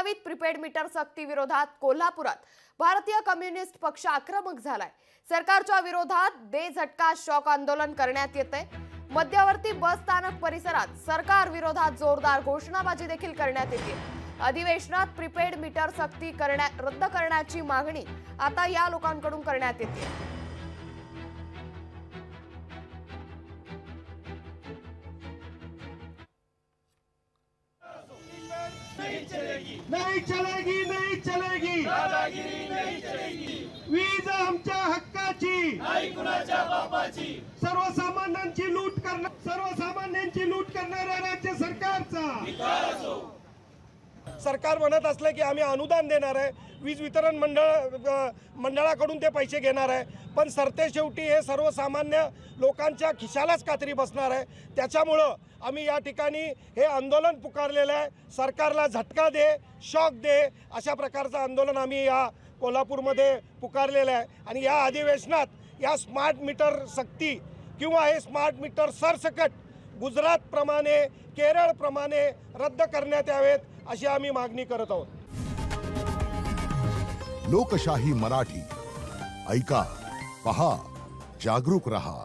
प्रस्तावित prepaid meter सक्ती विरोधात कोल्हापुरात भारतीय कम्युनिस्ट पक्ष आक्रमक झालाय। सरकारच्या विरोधात बेझटका शॉक आंदोलन करण्यात येतंय। मध्यवर्ती बस स्थानक परिसरात सरकार विरोधात जोरदार घोषणाबाजी देखील करण्यात येते। अधिवेशनात प्रीपेड मीटर सक्ती रद्द करण्याची मागणी आता या लोकांकडून करण्यात येते। नहीं चलेगी नहीं चलेगी दादागिरी नहीं चलेगी। वीज आमच्या हक्काची नाही कुणाच्या बापाची। सर्वसामान्यांची लूट करणाऱ्या राज्य सरकारचा सरकार म्हणत असले की आम्ही अनुदान देणार आहे, वीज वितरण मंडळाकडून ते पैसे घेणार आहे, पण सरतेशेवटी हे सर्वसामान्य लोकांच्या खिशालाच कात्री बसणार आहे। त्याच्यामुळं आम्ही या ठिकाणी हे आंदोलन पुकारलेलं आहे। सरकारला झटका दे, शॉक दे, अशा प्रकारचं आंदोलन आम्ही या कोल्हापूरमध्ये पुकारलेलं आहे। आणि या अधिवेशनात या स्मार्ट मीटर सक्ती किंवा हे स्मार्ट मीटर सरसकट गुजरातप्रमाणे केरळप्रमाणे रद्द करण्यात यावेत अशी आम्ही मागणी करत आहोत। लोकशाही मराठी ऐका, पहा, जागरूक रहा।